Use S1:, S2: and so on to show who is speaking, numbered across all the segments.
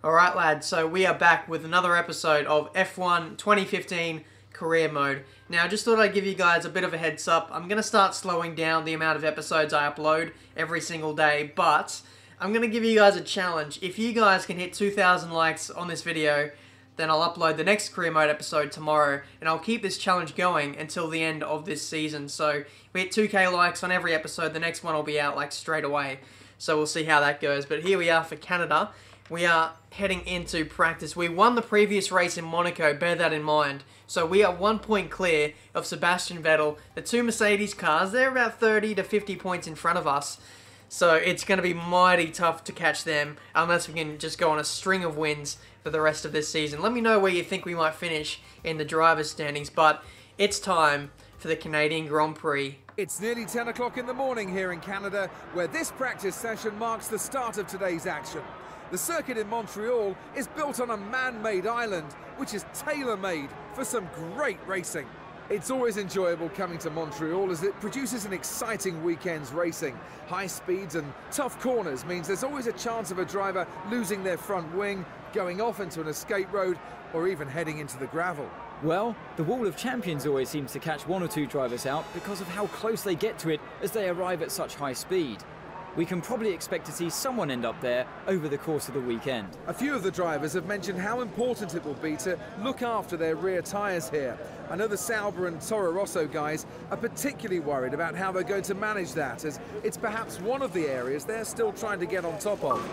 S1: Alright lads, so we are back with another episode of F1 2015 Career Mode. Now I just thought I'd give you guys a bit of a heads up. I'm going to start slowing down the amount of episodes I upload every single day, but I'm going to give you guys a challenge. If you guys can hit 2,000 likes on this video, then I'll upload the next Career Mode episode tomorrow, and I'll keep this challenge going until the end of this season. So we hit 2k likes on every episode, the next one will be out like straight away. So we'll see how that goes. But here we are for Canada. We are heading into practice. We won the previous race in Monaco, bear that in mind. So we are 1 point clear of Sebastian Vettel. The two Mercedes cars, they're about 30 to 50 points in front of us. So it's going to be mighty tough to catch them unless we can just go on a string of wins for the rest of this season. Let me know where you think we might finish in the driver's standings, but it's time for the Canadian Grand Prix.
S2: It's nearly 10 o'clock in the morning here in Canada, where this practice session marks the start of today's action. The circuit in Montreal is built on a man-made island, which is tailor-made for some great racing. It's always enjoyable coming to Montreal as it produces an exciting weekend's racing. High speeds and tough corners means there's always a chance of a driver losing their front wing, going off into an escape road, or even heading into the gravel.
S3: Well, the Wall of Champions always seems to catch one or two drivers out because of how close they get to it as they arrive at such high speed. We can probably expect to see someone end up there over the course of the weekend.
S2: A few of the drivers have mentioned how important it will be to look after their rear tyres here. I know the Sauber and Toro Rosso guys are particularly worried about how they're going to manage that, as it's perhaps one of the areas they're still trying to get on top of.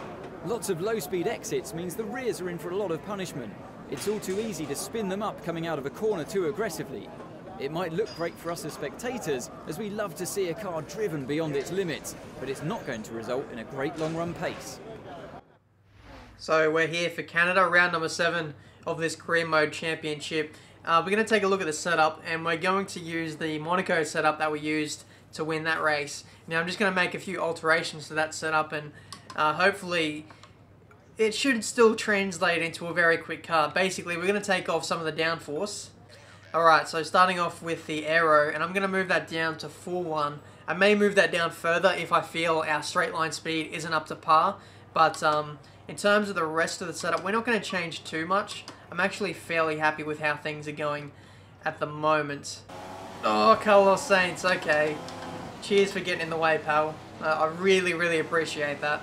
S3: Lots of low-speed exits means the rears are in for a lot of punishment. It's all too easy to spin them up coming out of a corner too aggressively. It might look great for us as spectators, as we love to see a car driven beyond its limits, but it's not going to result in a great long-run pace.
S1: So we're here for Canada, round number 7 of this Career Mode Championship. We're going to take a look at the setup, and we're going to use the Monaco setup that we used to win that race. Now I'm just going to make a few alterations to that setup, and hopefully it should still translate into a very quick car. Basically, we're going to take off some of the downforce. Alright, so starting off with the aero, and I'm going to move that down to 4.1. I may move that down further if I feel our straight line speed isn't up to par, but in terms of the rest of the setup, we're not going to change too much. I'm actually fairly happy with how things are going at the moment. Oh, Carlos Sainz, okay. Cheers for getting in the way, pal. I really, really appreciate that.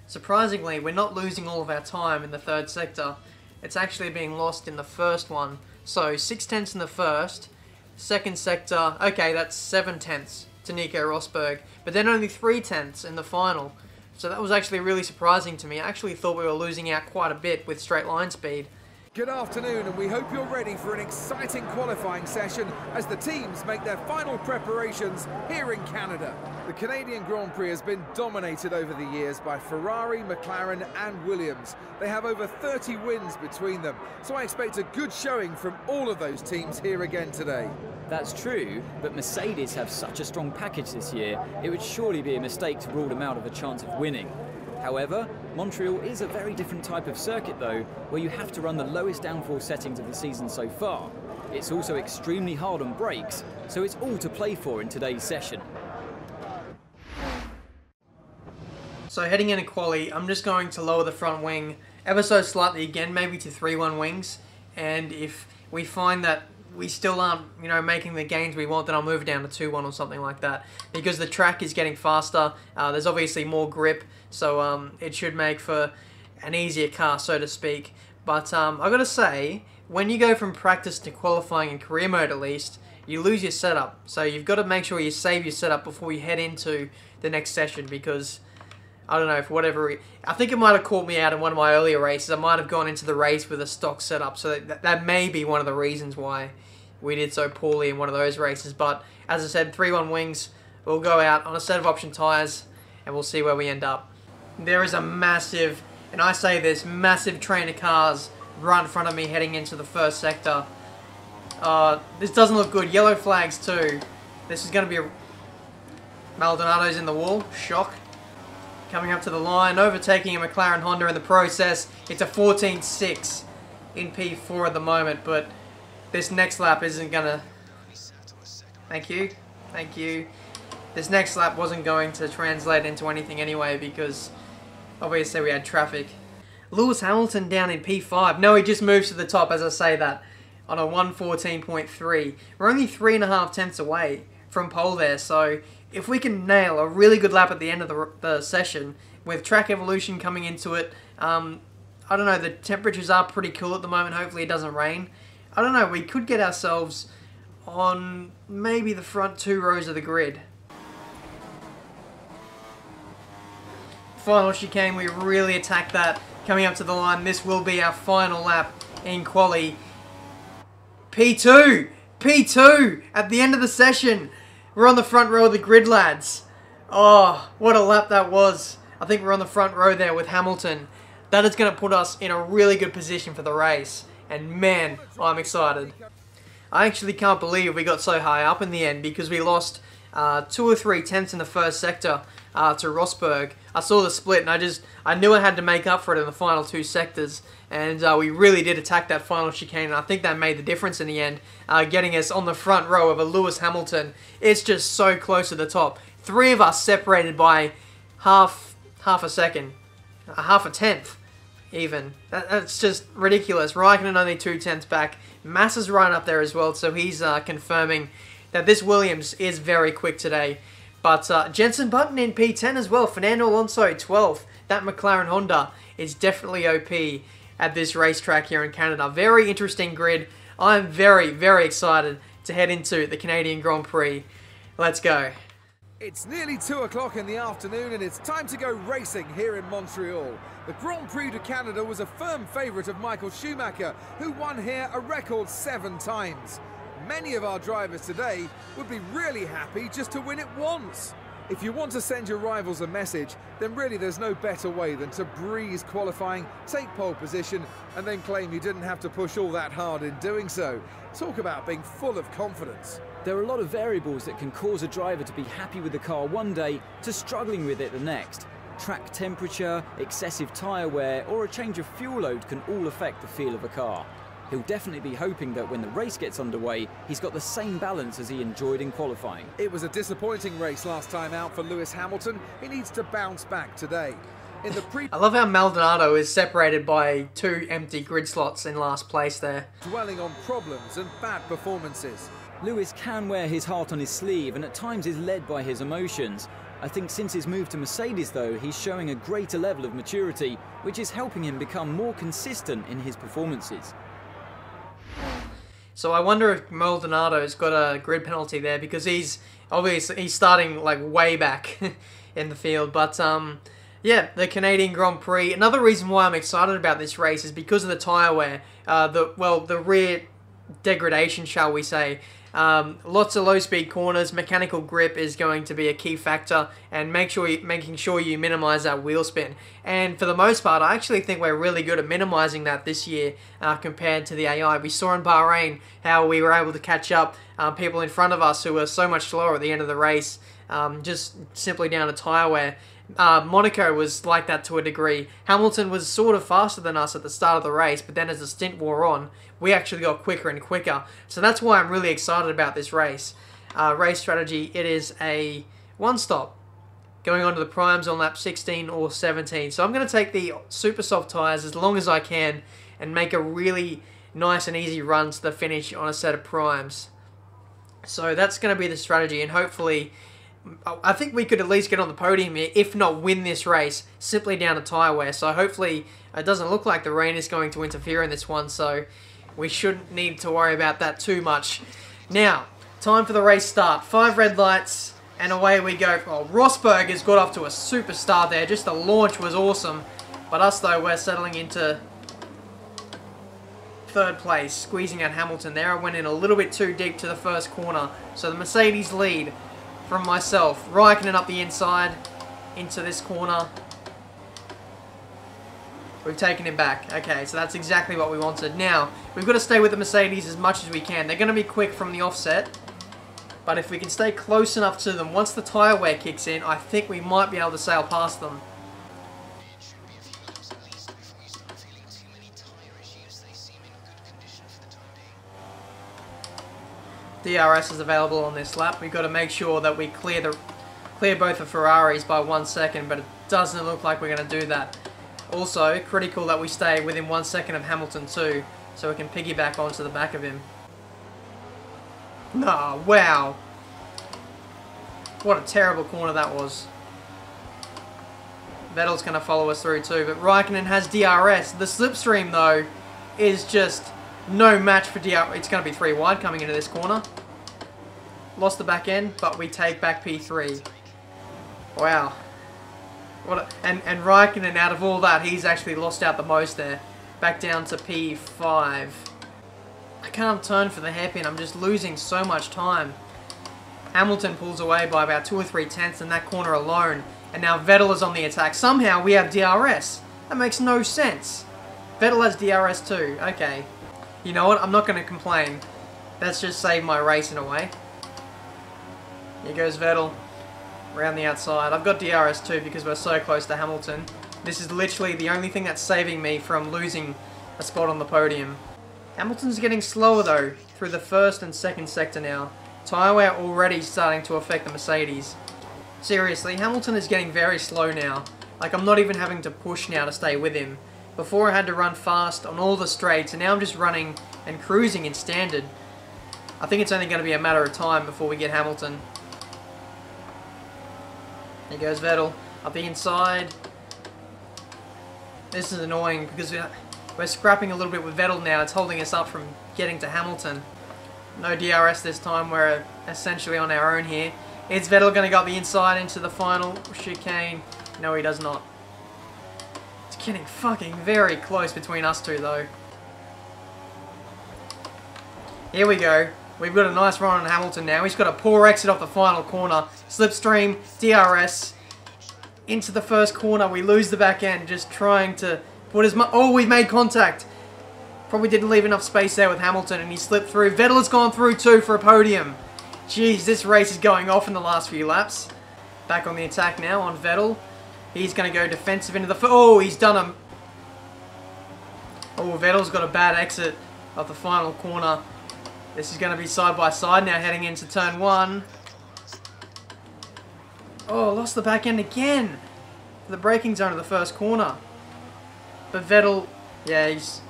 S1: Surprisingly, we're not losing all of our time in the third sector. It's actually being lost in the first one. So 6/10 in the first, second sector, okay, that's 7/10 to Nico Rosberg, but then only 3/10 in the final. So that was actually really surprising to me. I actually thought we were losing out quite a bit with straight line speed.
S2: Good afternoon, and we hope you're ready for an exciting qualifying session as the teams make their final preparations here in Canada. The Canadian Grand Prix has been dominated over the years by Ferrari, McLaren and Williams. They have over 30 wins between them, so I expect a good showing from all of those teams here again today.
S3: That's true, but Mercedes have such a strong package this year, it would surely be a mistake to rule them out of a chance of winning. However, Montreal is a very different type of circuit though, where you have to run the lowest downforce settings of the season so far. It's also extremely hard on brakes, so it's all to play for in today's session.
S1: So heading into quali, I'm just going to lower the front wing ever so slightly again, maybe to 3.1 wings, and if we find that we still aren't, making the gains we want, then I'll move it down to 2.1 or something like that. Because the track is getting faster, there's obviously more grip, so it should make for an easier car, so to speak. But I've got to say, when you go from practice to qualifying in career mode at least, you lose your setup. So you've got to make sure you save your setup before you head into the next session, because I don't know, for whatever reason. I think it might have caught me out in one of my earlier races. I might have gone into the race with a stock setup, so that may be one of the reasons why we did so poorly in one of those races. But as I said, 3.1 wings, we'll go out on a set of option tyres, and we'll see where we end up. There is a massive, and I say this, massive train of cars right in front of me heading into the first sector. This doesn't look good. Yellow flags too. This is going to be a... Maldonado's in the wall. Shock. Coming up to the line, overtaking a McLaren Honda in the process. It's a 14.6 in P4 at the moment, but this next lap isn't gonna... Thank you. Thank you. This next lap wasn't going to translate into anything anyway, because obviously we had traffic. Lewis Hamilton down in P5. No, he just moves to the top as I say that on a 1:14.3. We're only 3.5 tenths away from pole there, so if we can nail a really good lap at the end of the session with track evolution coming into it, I don't know, the temperatures are pretty cool at the moment. Hopefully it doesn't rain. I don't know, we could get ourselves on maybe the front 2 rows of the grid. Final chicane, we really attack that coming up to the line. This will be our final lap in quali. P2 at the end of the session. We're on the front row of the grid, lads. Oh, what a lap that was. I think we're on the front row there with Hamilton. That is going to put us in a really good position for the race. And man, I'm excited. I actually can't believe we got so high up in the end because we lost 2 or 3 tenths in the first sector to Rosberg. I saw the split and I knew I had to make up for it in the final 2 sectors. And we really did attack that final chicane, and I think that made the difference in the end, getting us on the front row of a Lewis Hamilton. It's just so close to the top. 3 of us separated by half a second, half a tenth, even. That's just ridiculous. Raikkonen only 2 tenths back. Massa's right up there as well, so he's confirming that this Williams is very quick today. But Jenson Button in P10 as well. Fernando Alonso 12th. That McLaren Honda is definitely OP at this racetrack here in Canada. Very interesting grid. I'm very, very excited to head into the Canadian Grand Prix. Let's go.
S2: It's nearly 2 o'clock in the afternoon and it's time to go racing here in Montreal. The Grand Prix de Canada was a firm favourite of Michael Schumacher, who won here a record 7 times. Many of our drivers today would be really happy just to win it once. If you want to send your rivals a message, then really there's no better way than to breeze qualifying, take pole position, and then claim you didn't have to push all that hard in doing so. Talk about being full of confidence.
S3: There are a lot of variables that can cause a driver to be happy with the car one day to struggling with it the next. Track temperature, excessive tyre wear, or a change of fuel load can all affect the feel of a car. He'll definitely be hoping that when the race gets underway, he's got the same balance as he enjoyed in qualifying.
S2: It was a disappointing race last time out for Lewis Hamilton. He needs to bounce back today. In the
S1: I love how Maldonado is separated by 2 empty grid slots in last place there.
S2: Dwelling on problems and bad performances.
S3: Lewis can wear his heart on his sleeve and at times is led by his emotions. I think since his move to Mercedes though, he's showing a greater level of maturity, which is helping him become more consistent in his performances.
S1: So I wonder if Maldonado's got a grid penalty there because he's starting like way back in the field. But yeah, the Canadian Grand Prix. Another reason why I'm excited about this race is because of the tyre wear. The rear degradation, shall we say. Lots of low-speed corners. Mechanical grip is going to be a key factor, and making sure you minimize that wheel spin. And for the most part, I actually think we're really good at minimizing that this year compared to the AI. We saw in Bahrain how we were able to catch up people in front of us who were so much slower at the end of the race, just simply down to tyre wear. Monaco was like that to a degree. Hamilton was sort of faster than us at the start of the race, but then as the stint wore on, we actually got quicker and quicker. So that's why I'm really excited about this race. Race strategy, it is a one-stop, going on to the primes on lap 16 or 17. So I'm going to take the super soft tyres as long as I can and make a really nice and easy run to the finish on a set of primes. So that's going to be the strategy, and hopefully I think we could at least get on the podium here, if not win this race, simply down to tyre wear. So hopefully it doesn't look like the rain is going to interfere in this one, so we shouldn't need to worry about that too much. Now, time for the race start. 5 red lights, and away we go. Oh, Rosberg has got off to a super start there. Just the launch was awesome. But us, though, we're settling into 3rd place, squeezing out Hamilton there. I went in a little bit too deep to the first corner. So the Mercedes lead from myself. Raikkonen up the inside into this corner. We've taken him back. Okay, so that's exactly what we wanted. Now, we've got to stay with the Mercedes as much as we can. They're going to be quick from the offset, but if we can stay close enough to them, once the tyre wear kicks in, I think we might be able to sail past them. DRS is available on this lap. We've got to make sure that we clear both the Ferraris by 1 second, but it doesn't look like we're going to do that. Also, critical that we stay within 1 second of Hamilton too, so we can piggyback onto the back of him. Oh, wow. What a terrible corner that was. Vettel's going to follow us through too, but Raikkonen has DRS. The slipstream, though, is just no match for DRS. It's going to be 3 wide coming into this corner. Lost the back end, but we take back P3. Wow. And Raikkonen, out of all that, he's actually lost out the most there. Back down to P5. I can't turn for the hairpin. I'm just losing so much time. Hamilton pulls away by about 2 or 3 tenths in that corner alone. And now Vettel is on the attack. Somehow we have DRS. That makes no sense. Vettel has DRS too. Okay. You know what? I'm not going to complain. Let's just save my race in a way. Here goes Vettel. Around the outside. I've got DRS too because we're so close to Hamilton. This is literally the only thing that's saving me from losing a spot on the podium. Hamilton's getting slower though through the first and second sector now. Tyre wear already starting to affect the Mercedes. Seriously, Hamilton is getting very slow now. Like, I'm not even having to push now to stay with him. Before I had to run fast on all the straights, and now I'm just running and cruising in standard. I think it's only going to be a matter of time before we get Hamilton. There goes Vettel, up the inside. This is annoying because we're scrapping a little bit with Vettel now. It's holding us up from getting to Hamilton. No DRS this time, we're essentially on our own here. Is Vettel going to go up the inside into the final chicane? No, he does not. It's getting fucking very close between us two though. Here we go. We've got a nice run on Hamilton now. He's got a poor exit off the final corner. Slipstream, DRS. Into the first corner. We lose the back end. Just trying to put as much... Oh, we've made contact. Probably didn't leave enough space there with Hamilton and he slipped through. Vettel has gone through too for a podium. Jeez, this race is going off in the last few laps. Back on the attack now on Vettel. He's going to go defensive into the... Oh, he's done a... Oh, Vettel's got a bad exit of the final corner. This is going to be side by side now heading into turn 1. Oh, lost the back end again. The braking zone of the first corner. But Vettel, yeah, he's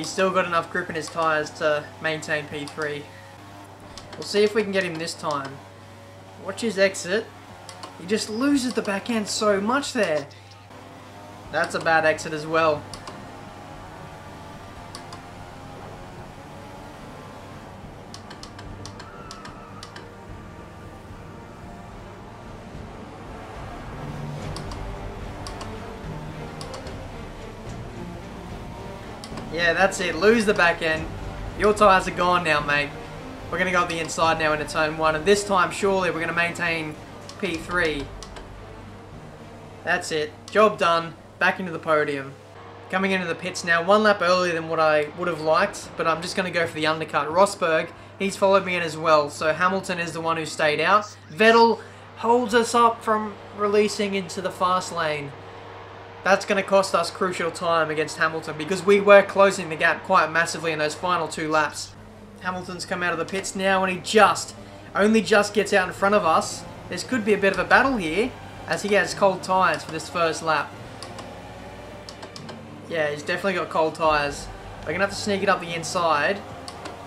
S1: still got enough grip in his tyres to maintain P3. We'll see if we can get him this time. Watch his exit. He just loses the back end so much there. That's a bad exit as well. Yeah, that's it. Lose the back end. Your tyres are gone now, mate. We're going to go up the inside now into turn 1. And this time, surely, we're going to maintain P3. That's it. Job done. Back into the podium. Coming into the pits now. 1 lap earlier than what I would have liked. But I'm just going to go for the undercut. Rosberg, he's followed me in as well. So Hamilton is the one who stayed out. Vettel holds us up from releasing into the fast lane. That's going to cost us crucial time against Hamilton because we were closing the gap quite massively in those final 2 laps. Hamilton's come out of the pits now and he only just gets out in front of us. This could be a bit of a battle here as he has cold tyres for this first lap. Yeah, he's definitely got cold tyres. We're going to have to sneak it up the inside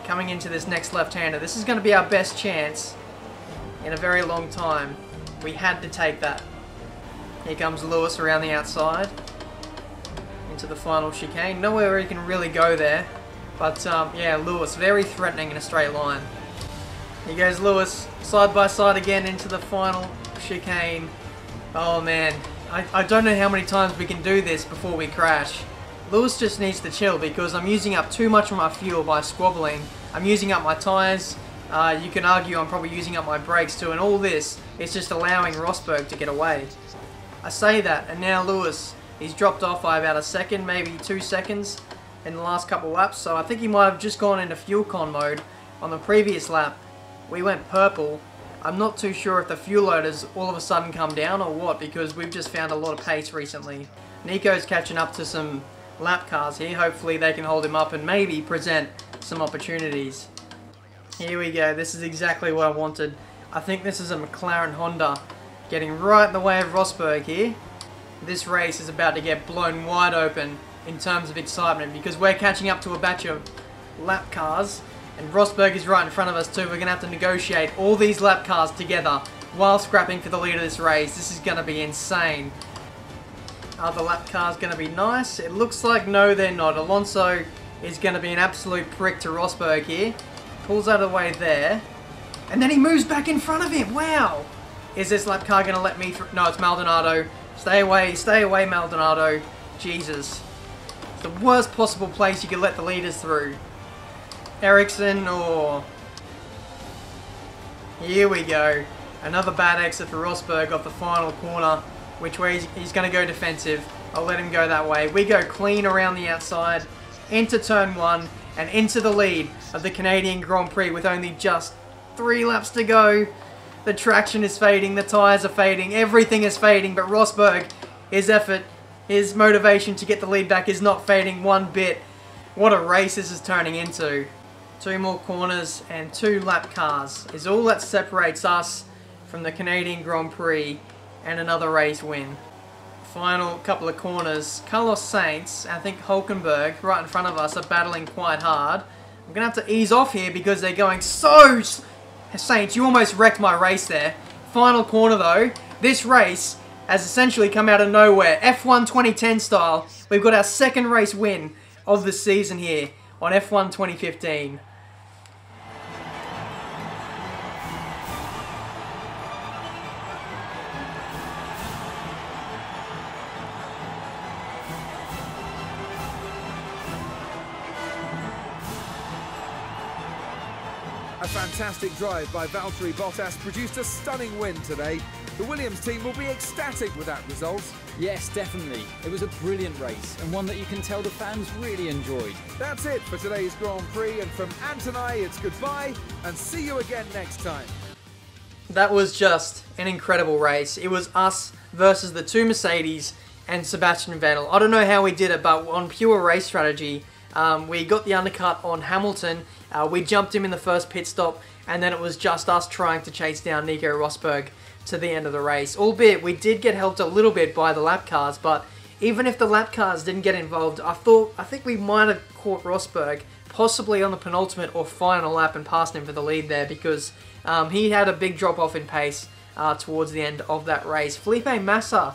S1: coming into this next left-hander. This is going to be our best chance in a very long time. We had to take that. Here comes Lewis around the outside into the final chicane. Nowhere where he can really go there. But, yeah, Lewis, very threatening in a straight line. Here goes Lewis, side by side again into the final chicane. Oh, man. I don't know how many times we can do this before we crash. Lewis just needs to chill because I'm using up too much of my fuel by squabbling. I'm using up my tyres. You can argue I'm probably using up my brakes too. And all this is just allowing Rosberg to get away. I say that, and now Lewis, he's dropped off by about a second, maybe 2 seconds in the last couple laps, so I think he might have just gone into fuel con mode. On the previous lap, we went purple. I'm not too sure if the fuel load has all of a sudden come down or what, because we've just found a lot of pace recently. Nico's catching up to some lap cars here. Hopefully they can hold him up and maybe present some opportunities. Here we go. This is exactly what I wanted. I think this is a McLaren Honda. Getting right in the way of Rosberg here. this race is about to get blown wide open in terms of excitement, because we're catching up to a batch of lap cars, and Rosberg is right in front of us too. We're going to have to negotiate all these lap cars together while scrapping for the lead of this race. This is going to be insane. Are the lap cars going to be nice? It looks like no, they're not. Alonso is going to be an absolute prick to Rosberg here. Pulls out of the way there. And then he moves back in front of him. Wow. Is this lap car going to let me through? No, it's Maldonado. Stay away, Maldonado. Jesus. It's the worst possible place you could let the leaders through. Ericsson, or... Here we go. Another bad exit for Rosberg off the final corner, which way he's going to go defensive. I'll let him go that way. We go clean around the outside, into turn 1, and into the lead of the Canadian Grand Prix with only just 3 laps to go. The traction is fading, the tyres are fading, everything is fading, but Rosberg, his effort, his motivation to get the lead back is not fading one bit. What a race this is turning into. 2 more corners and 2 lap cars is all that separates us from the Canadian Grand Prix and another race win. Final couple of corners. Carlos Sainz, I think Hulkenberg, right in front of us, are battling quite hard. I'm going to have to ease off here because they're going so... Sainz, you almost wrecked my race there. Final corner though. This race has essentially come out of nowhere. F1 2010 style. We've got our second race win of the season here on F1 2015.
S2: A fantastic drive by Valtteri Bottas produced a stunning win today. The Williams team will be ecstatic with that result.
S3: Yes, definitely. It was a brilliant race, and one that you can tell the fans really enjoyed.
S2: That's it for today's Grand Prix, and from Ant and I, it's goodbye, and see you again next time.
S1: That was just an incredible race. It was us versus the 2 Mercedes and Sebastian Vettel. I don't know how we did it, but on pure race strategy, we got the undercut on Hamilton. We jumped him in the first pit stop, and then it was just us trying to chase down Nico Rosberg to the end of the race. Albeit, we did get helped a little bit by the lap cars, but even if the lap cars didn't get involved, I think we might have caught Rosberg possibly on the penultimate or final lap and passed him for the lead there, because he had a big drop off in pace towards the end of that race. Felipe Massa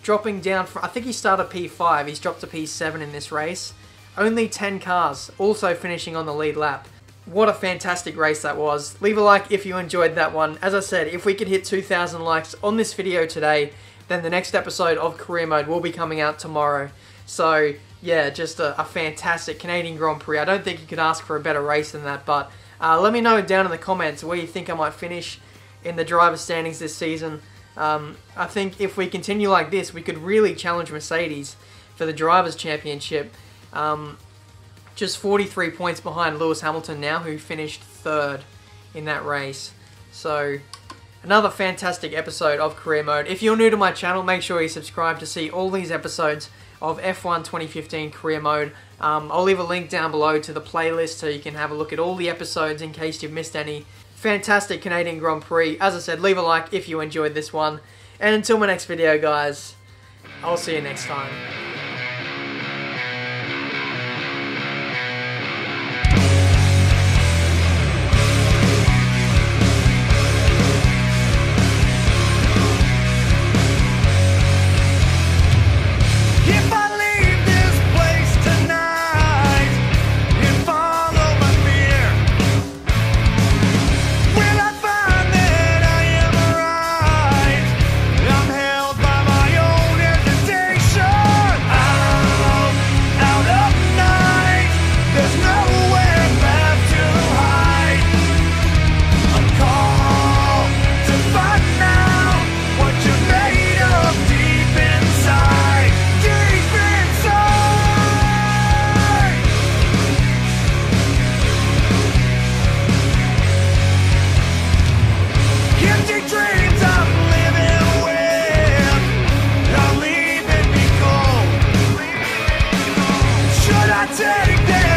S1: dropping down from, I think he started P5, he's dropped to P7 in this race. Only 10 cars also finishing on the lead lap. What a fantastic race that was. Leave a like if you enjoyed that one. As I said, if we could hit 2,000 likes on this video today, then the next episode of Career Mode will be coming out tomorrow. So, yeah, just a fantastic Canadian Grand Prix. I don't think you could ask for a better race than that, but let me know down in the comments where you think I might finish in the driver's standings this season. I think if we continue like this, we could really challenge Mercedes for the Drivers' Championship. Just 43 points behind Lewis Hamilton now, who finished 3rd in that race. So, another fantastic episode of Career Mode. If you're new to my channel, make sure you subscribe to see all these episodes of F1 2015 Career Mode. I'll leave a link down below to the playlist so you can have a look at all the episodes in case you've missed any. Fantastic Canadian Grand Prix. As I said, leave a like if you enjoyed this one. And until my next video, guys, I'll see you next time. Take that.